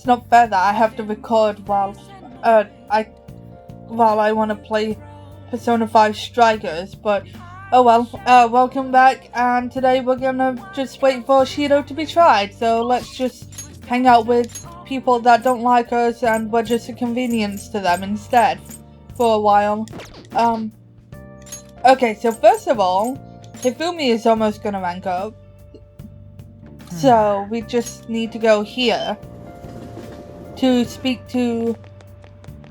not fair that I have to record while I want to play Persona 5 Strikers, but oh well. Welcome back, and today we're gonna just wait for Shido to be tried, so let's just hang out with people that don't like us and we're just a convenience to them instead for a while. Okay, so first of all, Hifumi is almost gonna rank up, so we just need to go here to speak to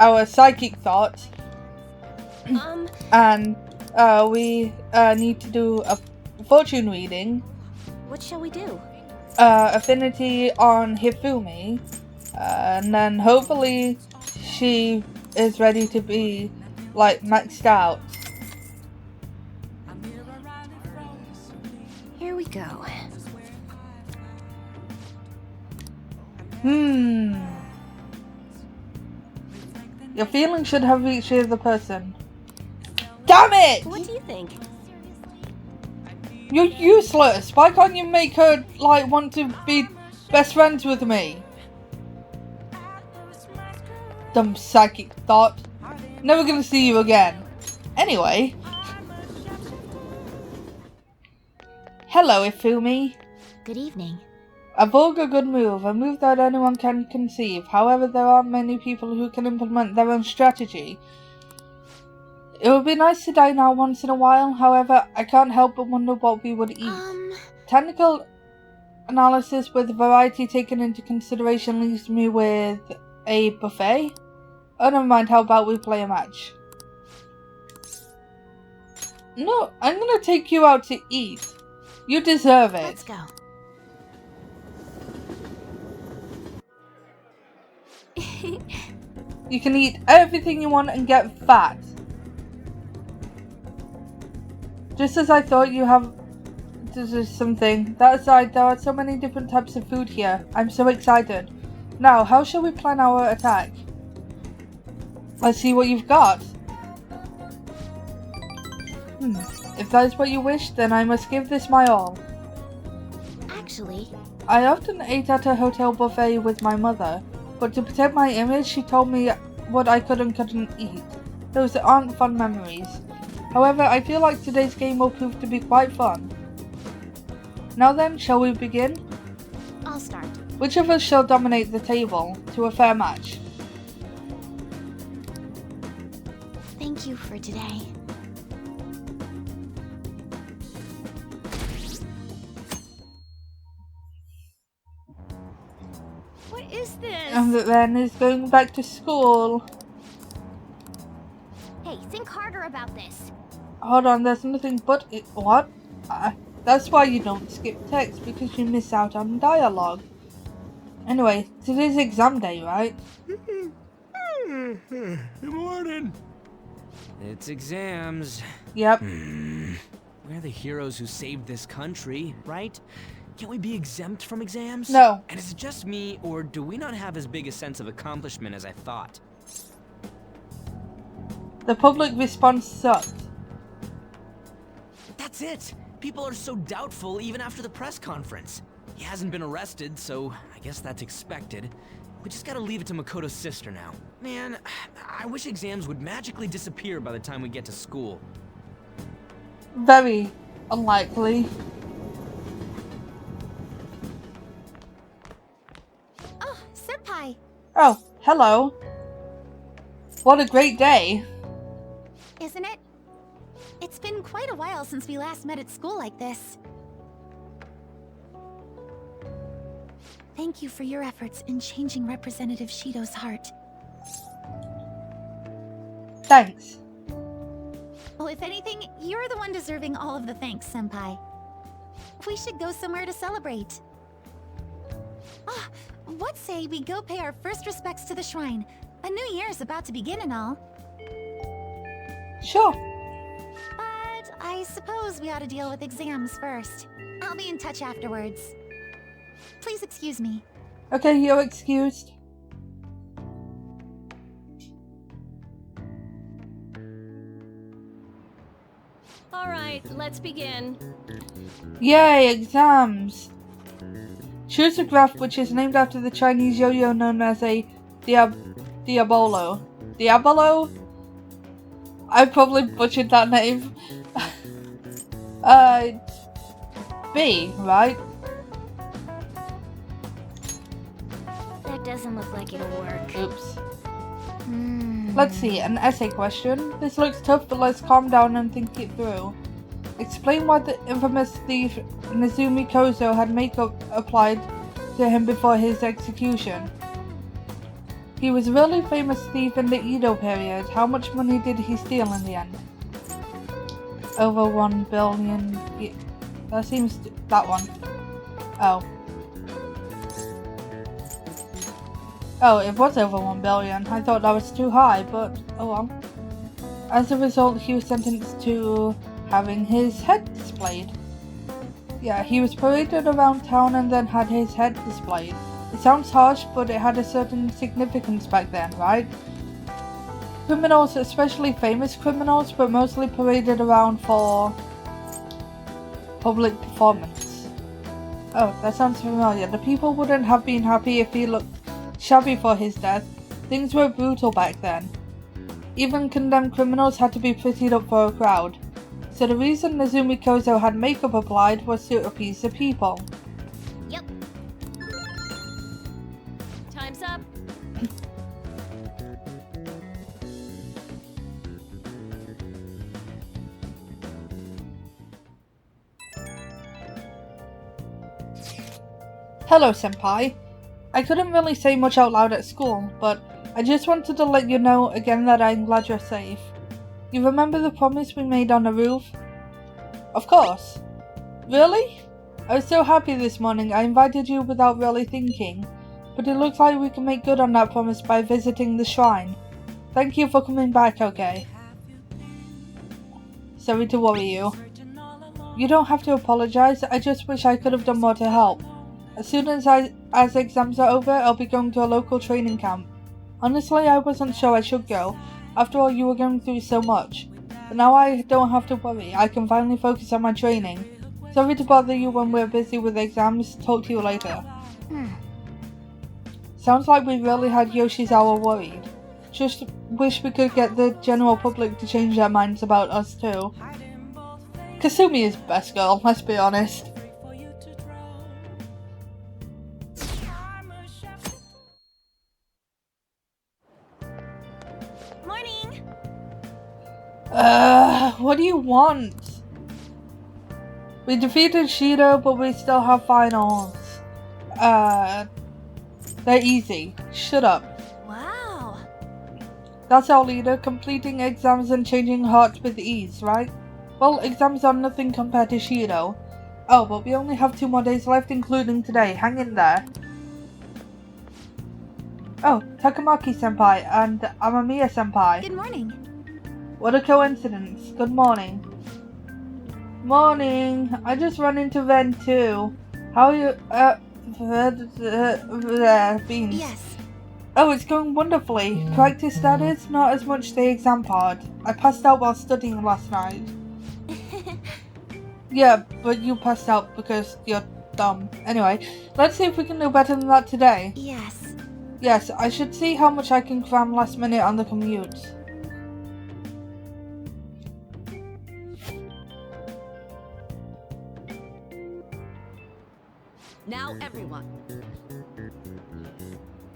our psychic thoughts. And we need to do a fortune reading. What shall we do? Affinity on Hifumi, and then hopefully she is ready to be like maxed out. Here we go. Your feelings should have reached the other person. Damn it! What do you think? You're useless. Why can't you make her like want to be best friends with me? Dumb psychic thought. Never gonna see you again. Anyway. Hello, Ifumi. Good evening. A vulgar good move, a move that anyone can conceive. However, there aren't many people who can implement their own strategy. It would be nice to dine out once in a while, however, I can't help but wonder what we would eat. Technical analysis with variety taken into consideration leaves me with a buffet. Oh, never mind, how about we play a match? No, I'm gonna take you out to eat. You deserve it. Let's go. You can eat everything you want and get fat. Just as I thought, you have... This is something. That aside, there are so many different types of food here. I'm so excited. Now, how shall we plan our attack? Let's see what you've got. If that is what you wish, then I must give this my all. Actually, I often ate at a hotel buffet with my mother, but to protect my image, she told me what I could and couldn't eat. Those aren't fun memories. However, I feel like today's game will prove to be quite fun. Now then, shall we begin? I'll start. Which of us shall dominate the table to a fair match? Thank you for today. What is this? And then is going back to school. Hey, think harder about this. Hold on, there's nothing but it. What? That's why you don't skip text, because you miss out on dialogue. Anyway, today's exam day, right? Good morning. It's exams. Yep. We're the heroes who saved this country, right? Can't we be exempt from exams? No. And is it just me, or do we not have as big a sense of accomplishment as I thought? The public response sucked. That's it! People are so doubtful even after the press conference. He hasn't been arrested, so I guess that's expected. We just gotta leave it to Makoto's sister now. Man, I wish exams would magically disappear by the time we get to school. Very unlikely. Oh, Senpai! Oh, hello. What a great day. Isn't it? It's been quite a while since we last met at school like this. Thank you for your efforts in changing Representative Shido's heart. Thanks. Well, if anything, you're the one deserving all of the thanks, Senpai. We should go somewhere to celebrate. Ah, what say we go pay our first respects to the shrine? A new year is about to begin and all. Sure. But I suppose we ought to deal with exams first. I'll be in touch afterwards. Please excuse me. Okay, you're excused. All right, let's begin. Yay, exams. Choose a graph which is named after the Chinese yo-yo known as a Diabolo. Diabolo? I probably butchered that name. B, right? That doesn't look like it'll work. Oops. Let's see, an essay question. This looks tough, but let's calm down and think it through. Explain why the infamous thief Nezumi Kozo had makeup applied to him before his execution. He was a really famous thief in the Edo period. How much money did he steal in the end? Over 1 billion. That seems that one. Oh. Oh, it was over 1 billion. I thought that was too high, but oh well. As a result, he was sentenced to having his head displayed. Yeah, he was paraded around town and then had his head displayed. It sounds harsh, but it had a certain significance back then, right? Criminals, especially famous criminals, were mostly paraded around for public performance. Oh, that sounds familiar. The people wouldn't have been happy if he looked shabby for his death. Things were brutal back then. Even condemned criminals had to be prettied up for a crowd. So the reason Nezumi Kozo had makeup applied was to appease the people. Yep. Time's up. Hello, Senpai. I couldn't really say much out loud at school, but I just wanted to let you know again that I'm glad you're safe. You remember the promise we made on the roof? Of course. Really? I was so happy this morning I invited you without really thinking, but it looks like we can make good on that promise by visiting the shrine. Thank you for coming back, okay? Sorry to worry you. You don't have to apologize, I just wish I could have done more to help. As soon as exams are over, I'll be going to a local training camp. Honestly, I wasn't sure I should go. After all, you were going through so much. But now I don't have to worry. I can finally focus on my training. Sorry to bother you when we're busy with exams. Talk to you later. Sounds like we really had Yoshizawa worried. Just wish we could get the general public to change their minds about us too. Kasumi is best girl, let's be honest. Morning. What do you want? We defeated Shido, but we still have finals. They're easy. Shut up. Wow. That's our leader, completing exams and changing hearts with ease, right? Well, exams are nothing compared to Shido. Oh, but we only have 2 more days left, including today. Hang in there. Oh, Takamaki-senpai and Amamiya-senpai. Good morning. What a coincidence. Good morning. Morning. I just ran into Ren too. How are you, Beans? Yes. Oh, it's going wonderfully. Practice status, not as much the exam part. I passed out while studying last night. Yeah, but you passed out because you're dumb. Anyway, let's see if we can do better than that today. Yes. Yes, I should see how much I can cram last minute on the commute. Now everyone.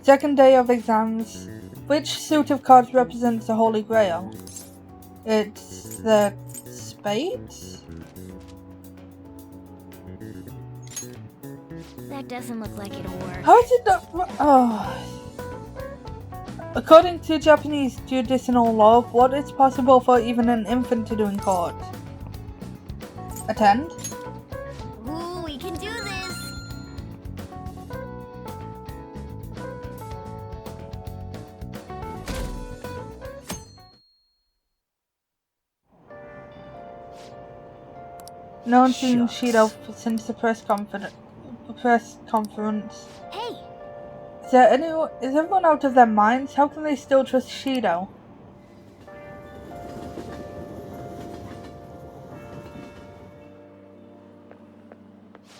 Second day of exams. Which suit of cards represents the Holy Grail? It's the spades? That doesn't look like it'll work. How is it not? Oh. According to Japanese judicial law, what is possible for even an infant to do in court? Attend? Ooh, we can do this. No one's seen Shido since the press conference. Hey. Is everyone out of their minds? How can they still trust Shido?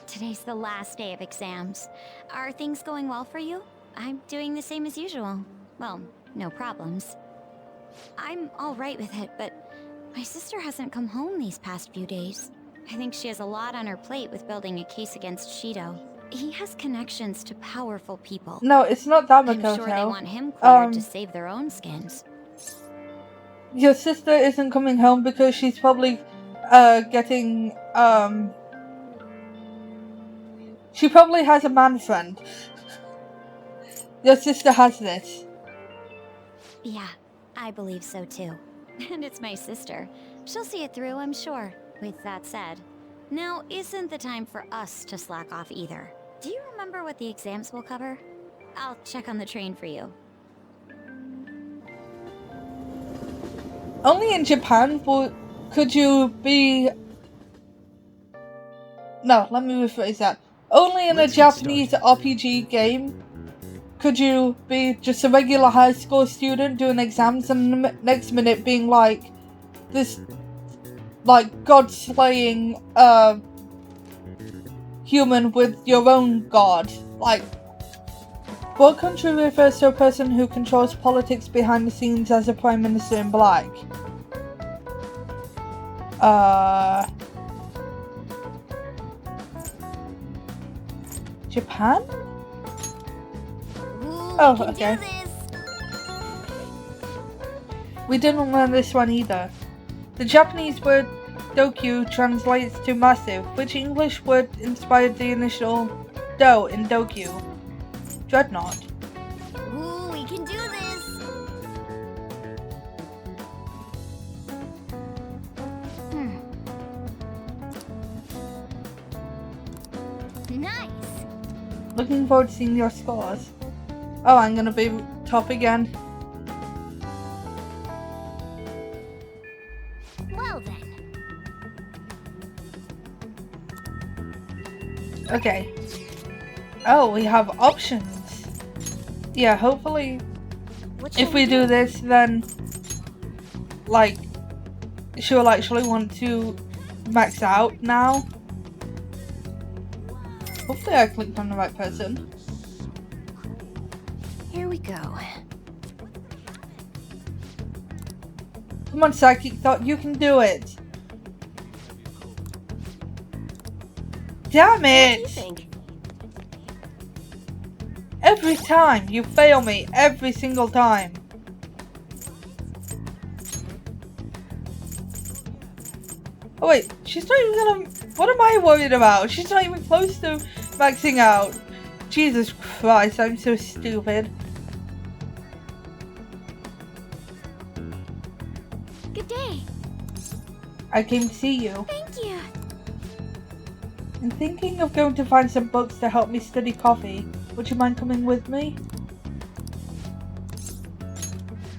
Today It's the last day of exams. Are things going well for you? I'm doing the same as usual. Well, no problems. I'm alright with it, but my sister hasn't come home these past few days. I think she has a lot on her plate with building a case against Shido. He has connections to powerful people. No, it's not that I'm Makoto. sure they want him cleared to Um, save their own skins. Your sister isn't coming home because she's probably getting she probably has a man friend. Your sister has this. Yeah, I believe so too. And it's my sister. She'll see it through, I'm sure. With that said, now isn't the time for us to slack off either. Do you remember what the exams will cover? I'll check on the train for you. Only in Japan could you be... No, let me rephrase that. Only in a Japanese RPG game could you be just a regular high school student doing exams and the next minute being like this, like, god-slaying human with your own god. Like, what country refers to a person who controls politics behind the scenes as a prime minister in black? Japan? Ooh, Oh, we can okay. do this. We didn't learn this one either. The Japanese word dokyu translates to massive, which English word inspired the initial do in dokyu. Dreadnought. Ooh, we can do this. Nice. Looking forward to seeing your scores. Oh, I'm gonna be top again. Well then. Okay. Oh, we have options. Yeah, hopefully What shall if we do do? this, then like she'll actually want to max out now. Hopefully I clicked on the right person. Here we go. Come on, Psychic Thought, you can do it. Damn What do you it! think? Every time you fail me, every single time. Oh wait, she's not even gonna... What am I worried about? She's not even close to maxing out. Jesus Christ, I'm so stupid. Good day. I came to see you. Thank you. I'm thinking of going to find some books to help me study coffee. Would you mind coming with me?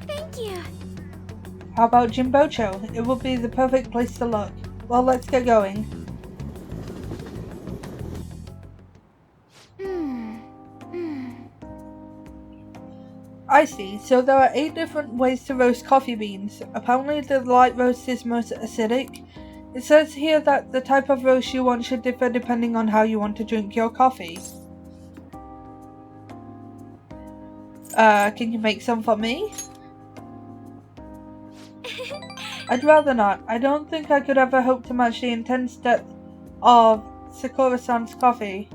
Thank you. How about Jimbocho? It would be the perfect place to look. Well, let's get going. I see. So there are 8 different ways to roast coffee beans. Apparently the light roast is most acidic. It says here that the type of roast you want should differ depending on how you want to drink your coffee. Can you make some for me? I'd rather not. I don't think I could ever hope to match the intense depth of Sakura-san's coffee.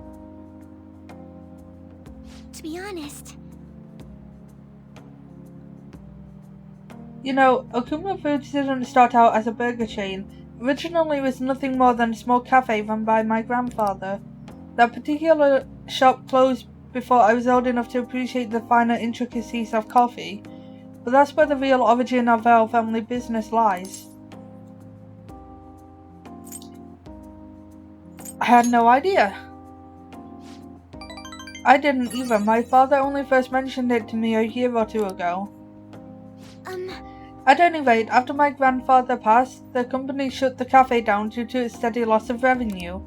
To be honest, You know, Okuma Foods didn't start out as a burger chain. Originally it was nothing more than a small cafe run by my grandfather. That particular shop closed before I was old enough to appreciate the finer intricacies of coffee. But that's where the real origin of our family business lies. I had no idea. I didn't either. My father only first mentioned it to me a year or 2 ago. At any rate, after my grandfather passed, the company shut the cafe down due to its steady loss of revenue.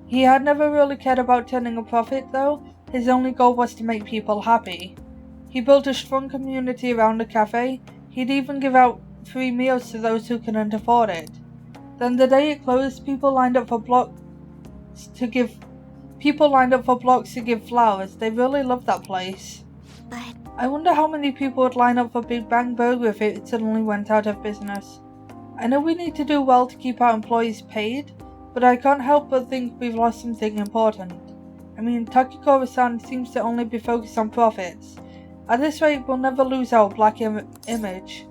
He had never really cared about turning a profit though. His only goal was to make people happy. He built a strong community around the cafe. He'd even give out free meals to those who couldn't afford it. Then the day it closed, people lined up for blocks to give People lined up for blocks to give flowers. They really love that place. But I wonder how many people would line up for Big Bang Burger if it suddenly went out of business. I know we need to do well to keep our employees paid, but I can't help but think we've lost something important. I mean, Takikura-san seems to only be focused on profits. At this rate, we'll never lose our black image.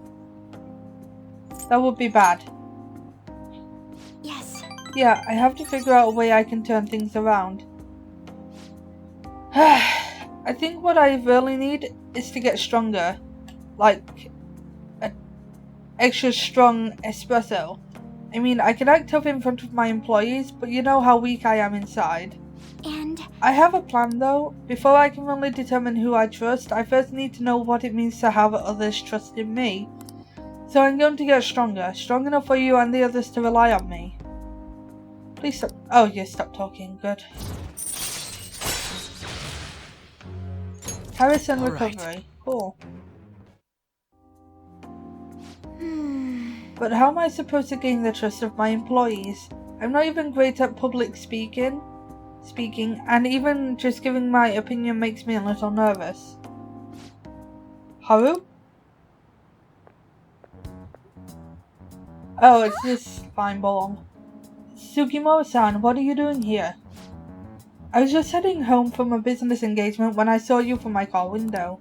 That would be bad. yes. Yeah, I have to figure out a way I can turn things around. I think what I really need is to get stronger. Like, an extra strong espresso. I mean, I can act tough in front of my employees, but you know how weak I am inside. And I have a plan though. Before I can really determine who I trust, I first need to know what it means to have others trust in me. So I'm going to get stronger. Strong enough for you and the others to rely on me. Please stop. Oh, you stopped talking. Good. Harrison All recovery. right. Cool. But how am I supposed to gain the trust of my employees? I'm not even great at public speaking, and even just giving my opinion makes me a little nervous. Haru? Oh, it's this fine ball. Sugimura-san, what are you doing here? I was just heading home from a business engagement when I saw you from my car window.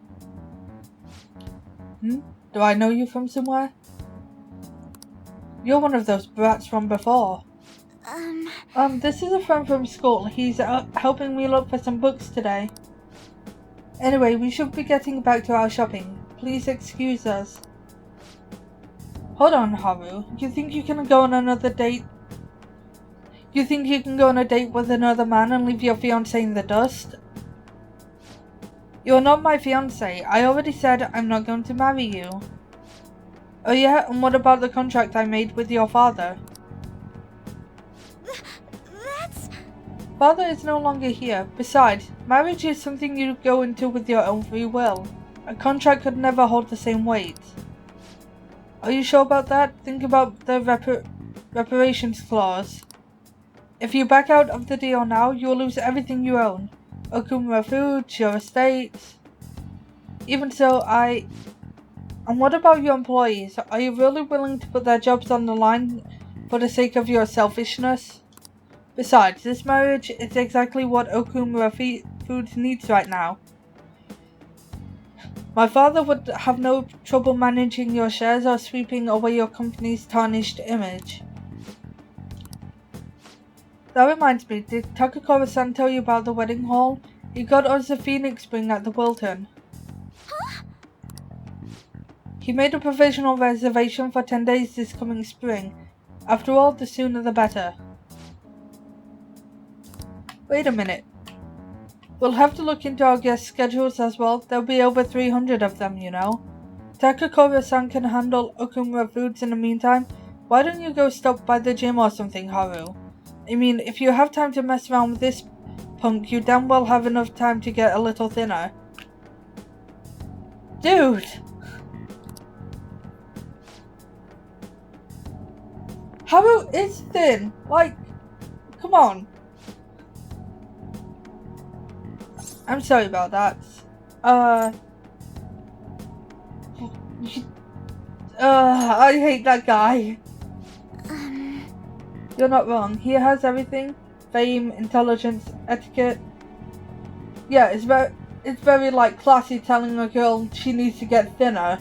Do I know you from somewhere? You're one of those brats from before. This is a friend from school. He's helping me look for some books today. Anyway, we should be getting back to our shopping. Please excuse us. Hold on, Haru. You think you can go on another date? You think you can go on a date with another man and leave your fiancé in the dust? You're not my fiancé. I already said I'm not going to marry you. Oh yeah, and what about the contract I made with your father? That's... Father is no longer here. Besides, marriage is something you go into with your own free will. A contract could never hold the same weight. Are you sure about that? Think about the reparations clause. If you back out of the deal now, you will lose everything you own. Okumura Foods, your estate. Even so, And what about your employees? Are you really willing to put their jobs on the line for the sake of your selfishness? Besides, this marriage is exactly what Okumura Foods needs right now. My father would have no trouble managing your shares or sweeping away your company's tarnished image. That reminds me, did Takakura-san tell you about the wedding hall? He got us a phoenix ring at the Wilton. Huh? He made a provisional reservation for 10 days this coming spring. After all, the sooner the better. Wait a minute. We'll have to look into our guest schedules as well. There'll be over 300 of them, you know. Takakura-san can handle Okumura Foods in the meantime. Why don't you go stop by the gym or something, Haru? I mean, if you have time to mess around with this punk, you damn well have enough time to get a little thinner. Dude! Haru is thin! Like, come on. I'm sorry about that. I hate that guy. You're not wrong. He has everything. Fame, intelligence, etiquette. Yeah, it's very like classy telling a girl she needs to get thinner.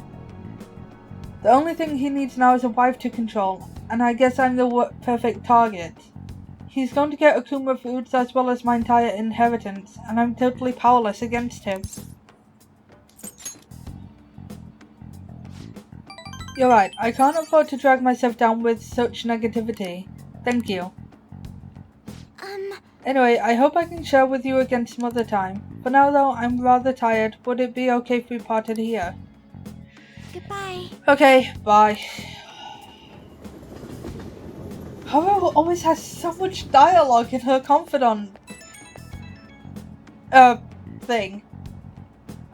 The only thing he needs now is a wife to control, and I guess I'm the perfect target. He's going to get Okumura Foods as well as my entire inheritance, and I'm totally powerless against him. You're right, I can't afford to drag myself down with such negativity. Thank you. Anyway, I hope I can share with you again some other time. For now though, I'm rather tired. Would it be okay if we parted here? Goodbye. Okay, bye. Haru always has so much dialogue in her confidant thing.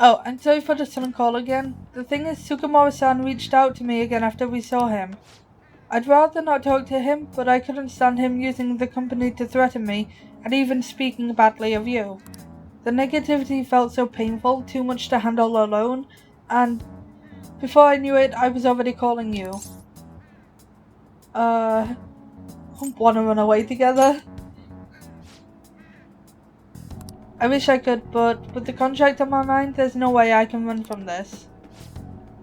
Oh, and sorry for the sudden call again. The thing is, Sugimura-san reached out to me again after we saw him. I'd rather not talk to him, but I couldn't stand him using the company to threaten me, and even speaking badly of you. The negativity felt so painful, too much to handle alone, and before I knew it, I was already calling you. Wanna run away together? I wish I could, but with the contract on my mind, there's no way I can run from this.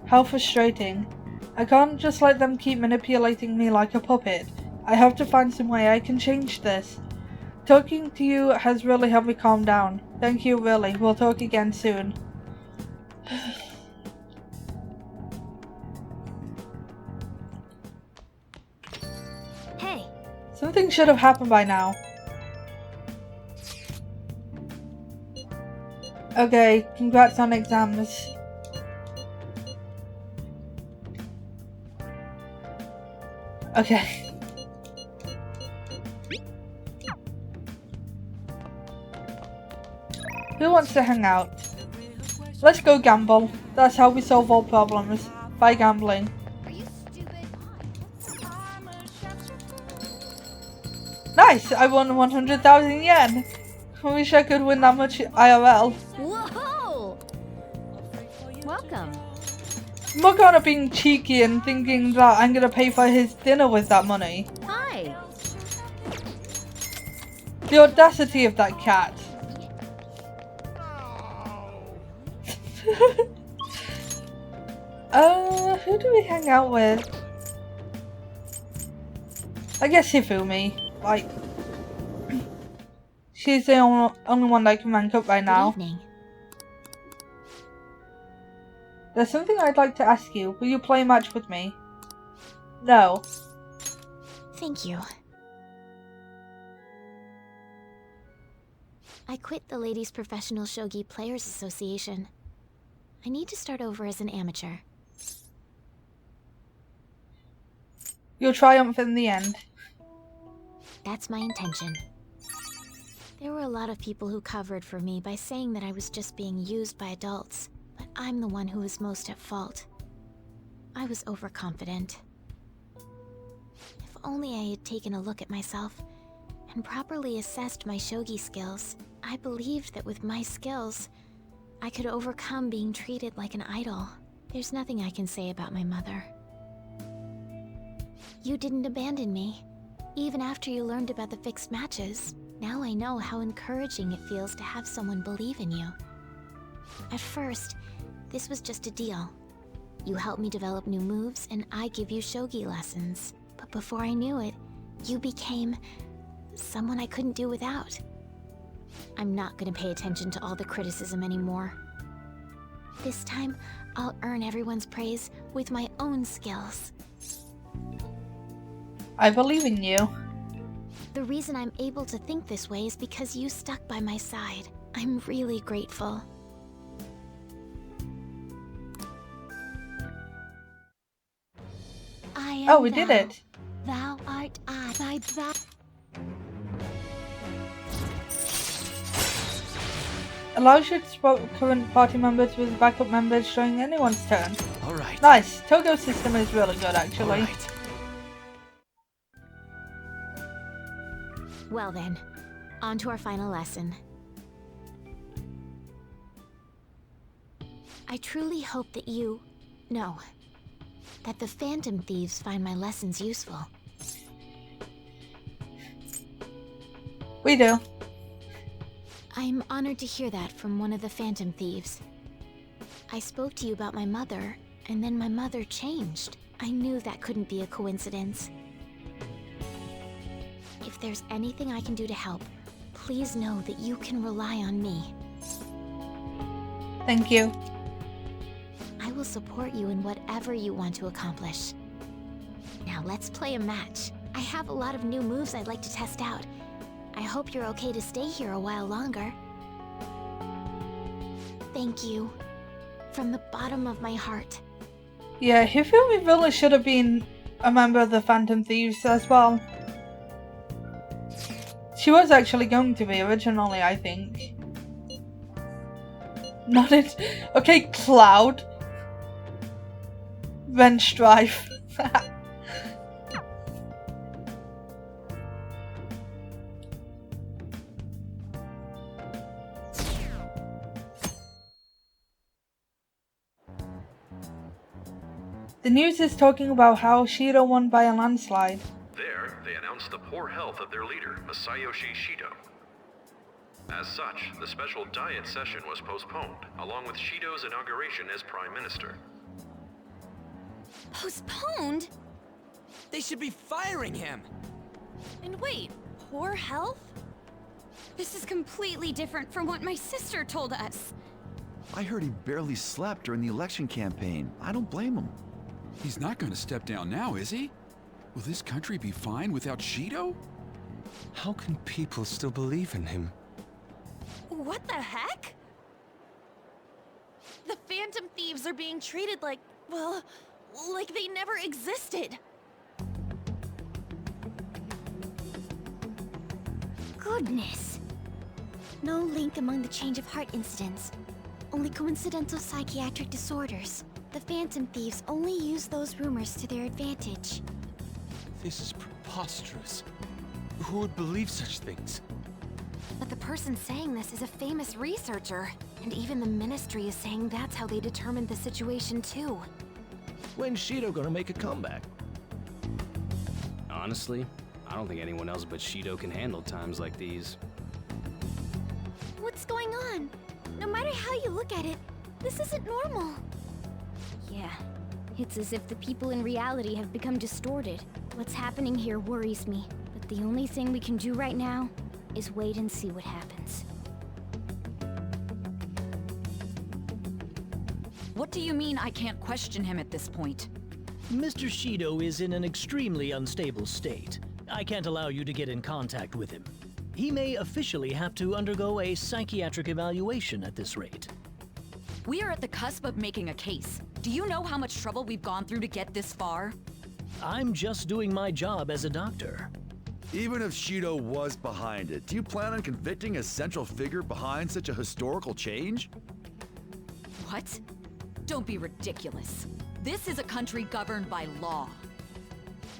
How frustrating. I can't just let them keep manipulating me like a puppet. I have to find some way I can change this. Talking to you has really helped me calm down. Thank you, really. We'll talk again soon. Hey. Something should have happened by now. Okay, congrats on exams. Okay. Who wants to hang out? Let's go gamble. That's how we solve all problems. By gambling. Are you stupid? Nice! I won 100,000 yen! I wish I could win that much IRL. Whoa! Welcome. I'm not gonna being cheeky and thinking that I'm gonna pay for his dinner with that money. Hi. The audacity of that cat. Who do we hang out with? I guess Hifumi. Like, she's the only one that can rank up right now. Good evening. There's something I'd like to ask you. Will you play a match with me? No. Thank you. I quit the Ladies Professional Shogi Players Association. I need to start over as an amateur. You'll triumph in the end. That's my intention. There were a lot of people who covered for me by saying that I was just being used by adults, but I'm the one who was most at fault. I was overconfident. If only I had taken a look at myself and properly assessed my shogi skills, I believed that with my skills, I could overcome being treated like an idol. There's nothing I can say about my mother. You didn't abandon me, even after you learned about the fixed matches. Now I know how encouraging it feels to have someone believe in you. At first, this was just a deal. You help me develop new moves, and I give you shogi lessons. But before I knew it, you became someone I couldn't do without. I'm not gonna pay attention to all the criticism anymore. This time, I'll earn everyone's praise with my own skills. I believe in you. The reason I'm able to think this way is because you stuck by my side. I'm really grateful. I am Oh, we did it. Thou art I, thou. Allows you to swap current party members with backup members during anyone's turn. Alright. Nice. Togo's system is really good, actually. Alright. Well then, on to our final lesson. I truly hope that that the Phantom Thieves find my lessons useful. We do. I'm honored to hear that from one of the Phantom Thieves. I spoke to you about my mother, and then my mother changed. I knew that couldn't be a coincidence. If there's anything I can do to help, please know that you can rely on me. Thank you. I will support you in whatever you want to accomplish. Now let's play a match. I have a lot of new moves I'd like to test out. I hope you're okay to stay here a while longer. Thank you. From the bottom of my heart. Yeah, Hifumi really should have been a member of the Phantom Thieves as well. She was actually going to be originally, I think. Not it. Okay, Cloud. Then Strife. The news is talking about how Shido won by a landslide. There, they announced the poor health of their leader, Masayoshi Shido. As such, the special diet session was postponed, along with Shido's inauguration as Prime Minister. Postponed? They should be firing him! And wait, poor health? This is completely different from what my sister told us. I heard he barely slept during the election campaign. I don't blame him. He's not gonna step down now, is he? Will this country be fine without Shido? How can people still believe in him? What the heck? The Phantom Thieves are being treated like, well, like they never existed. Goodness. No link among the change of heart incidents. Only coincidental psychiatric disorders. The Phantom Thieves only use those rumors to their advantage. This is preposterous. Who would believe such things? But the person saying this is a famous researcher. And even the Ministry is saying that's how they determined the situation too. When's Shido gonna make a comeback? Honestly, I don't think anyone else but Shido can handle times like these. What's going on? No matter how you look at it, this isn't normal. Yeah. It's as if the people in reality have become distorted. What's happening here worries me, but the only thing we can do right now is wait and see what happens. What do you mean I can't question him at this point? Mr. Shido is in an extremely unstable state. I can't allow you to get in contact with him. He may officially have to undergo a psychiatric evaluation at this rate. We are at the cusp of making a case. Do you know how much trouble we've gone through to get this far? I'm just doing my job as a doctor. Even if Shido was behind it, do you plan on convicting a central figure behind such a historical change? What? Don't be ridiculous. This is a country governed by law.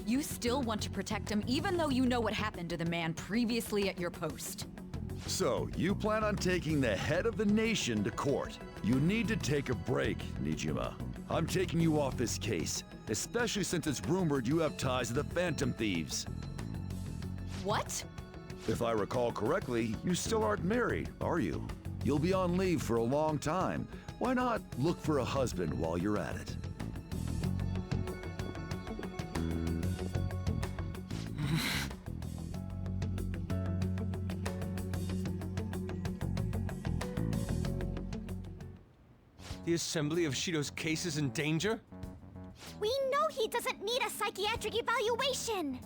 You still want to protect him even though you know what happened to the man previously at your post. So, you plan on taking the head of the nation to court. You need to take a break, Nijima. I'm taking you off this case, especially since it's rumored you have ties to the Phantom Thieves. What? If I recall correctly, you still aren't married, are you? You'll be on leave for a long time. Why not look for a husband while you're at it? The assembly of Shido's case is in danger? We know he doesn't need a psychiatric evaluation!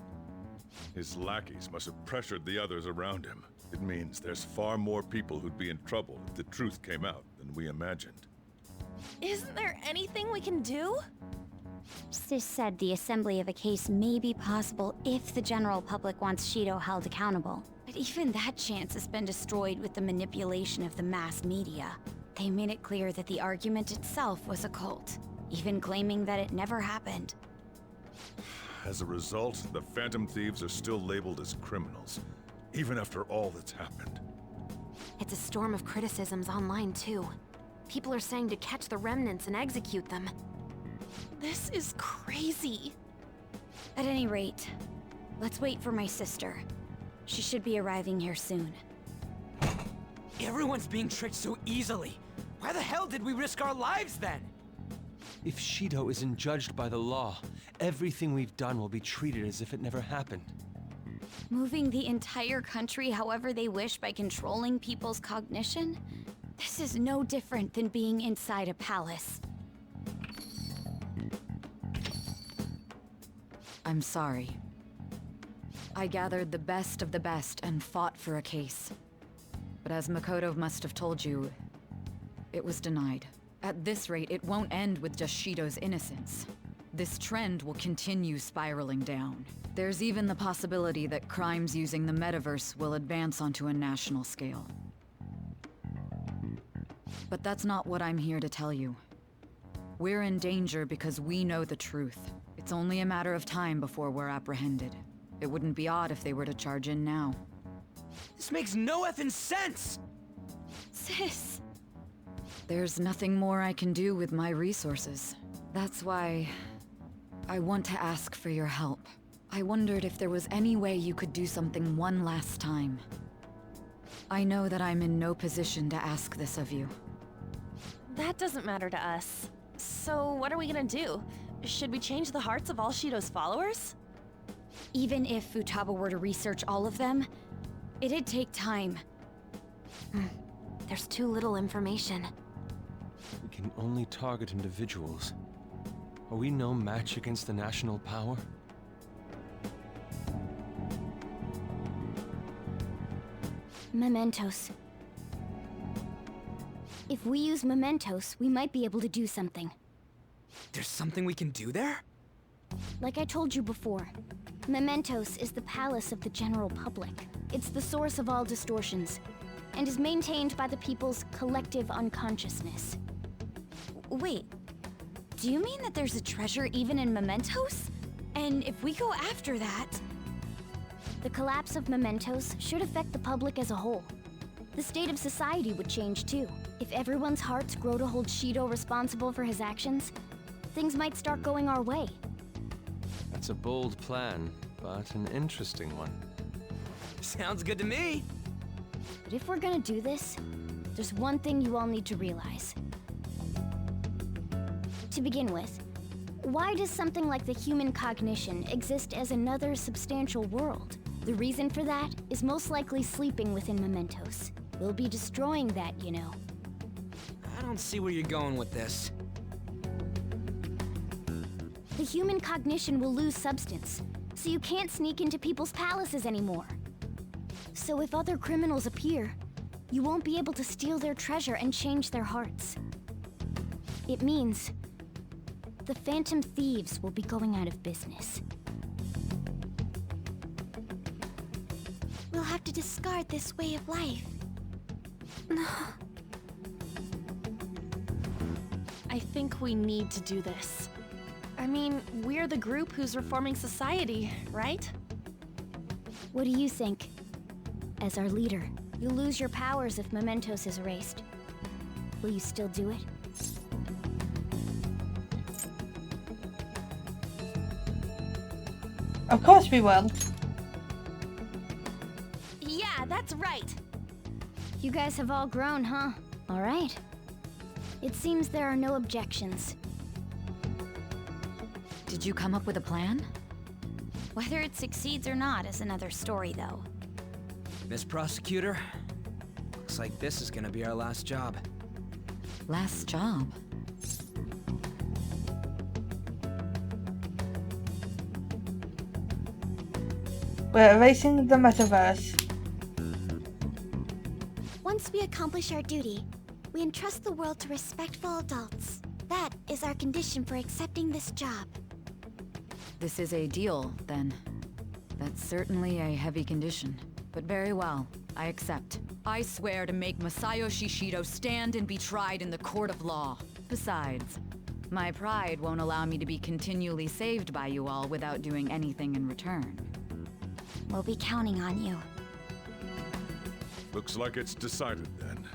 His lackeys must have pressured the others around him. It means there's far more people who'd be in trouble if the truth came out than we imagined. Isn't there anything we can do? Sis said the assembly of a case may be possible if the general public wants Shido held accountable. But even that chance has been destroyed with the manipulation of the mass media. They made it clear that the argument itself was a cult, even claiming that it never happened. As a result, the Phantom Thieves are still labeled as criminals, even after all that's happened. It's a storm of criticisms online too. People are saying to catch the remnants and execute them. This is crazy. At any rate, let's wait for my sister. She should be arriving here soon. Everyone's being tricked so easily. Why the hell did we risk our lives then? If Shido isn't judged by the law, everything we've done will be treated as if it never happened. Moving the entire country however they wish by controlling people's cognition? This is no different than being inside a palace. I'm sorry. I gathered the best of the best and fought for a case. But as Makoto must have told you, it was denied. At this rate, it won't end with just Shido's innocence. This trend will continue spiraling down. There's even the possibility that crimes using the Metaverse will advance onto a national scale. But that's not what I'm here to tell you. We're in danger because we know the truth. It's only a matter of time before we're apprehended. It wouldn't be odd if they were to charge in now. This makes no effing sense! Sis! There's nothing more I can do with my resources. That's why I want to ask for your help. I wondered if there was any way you could do something one last time. I know that I'm in no position to ask this of you. That doesn't matter to us. So what are we gonna do? Should we change the hearts of all Shido's followers? Even if Futaba were to research all of them, it'd take time. There's too little information. We can only target individuals. Are we no match against the national power? Mementos. If we use Mementos, we might be able to do something. There's something we can do there? Like I told you before, Mementos is the palace of the general public. It's the source of all distortions, and is maintained by the people's collective unconsciousness. Wait, do you mean that there's a treasure even in Mementos? And if we go after that... The collapse of Mementos should affect the public as a whole. The state of society would change too. If everyone's hearts grow to hold Shido responsible for his actions, things might start going our way. That's a bold plan, but an interesting one. Sounds good to me. But if we're gonna do this, there's one thing you all need to realize. To begin with, why does something like the human cognition exist as another substantial world? The reason for that is most likely sleeping within Mementos. We'll be destroying that, you know. I don't see where you're going with this. The human cognition will lose substance, so you can't sneak into people's palaces anymore. So if other criminals appear, you won't be able to steal their treasure and change their hearts. It means the Phantom Thieves will be going out of business. We'll have to discard this way of life. I think we need to do this. I mean, we're the group who's reforming society, right? What do you think? As our leader, you'll lose your powers if Mementos is erased. Will you still do it? Of course we will. Yeah, that's right. You guys have all grown, huh? All right. It seems there are no objections. Did you come up with a plan? Whether it succeeds or not is another story, though. Miss Prosecutor, looks like this is gonna be our last job. Last job? We're erasing the Metaverse. Once we accomplish our duty, we entrust the world to respectful adults. That is our condition for accepting this job. This is a deal, then. That's certainly a heavy condition. But very well, I accept. I swear to make Masayoshi Shido stand and be tried in the court of law. Besides, my pride won't allow me to be continually saved by you all without doing anything in return. We'll be counting on you. Looks like it's decided then.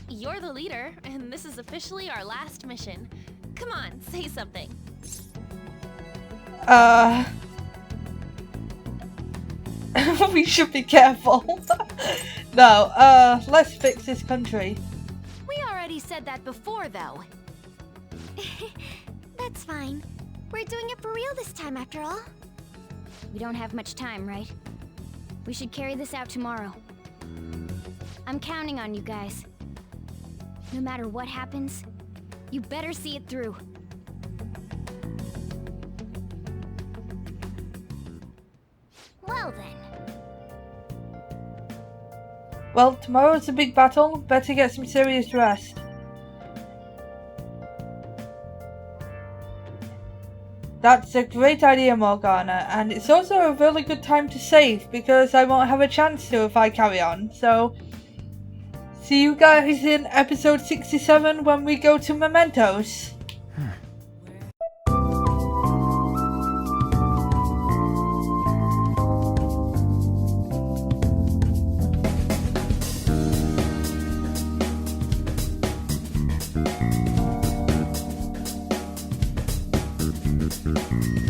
You're the leader, and this is officially our last mission. Come on, say something. We should be careful. No, let's fix this country. We already said that before, though. That's fine. We're doing it for real this time, after all. We don't have much time, right? We should carry this out tomorrow. I'm counting on you guys. No matter what happens, you better see it through. Well then. Well, tomorrow's a big battle. Better get some serious rest. That's a great idea, Morgana, and it's also a really good time to save because I won't have a chance to if I carry on. So, see you guys in episode 67 when we go to Mementos. you.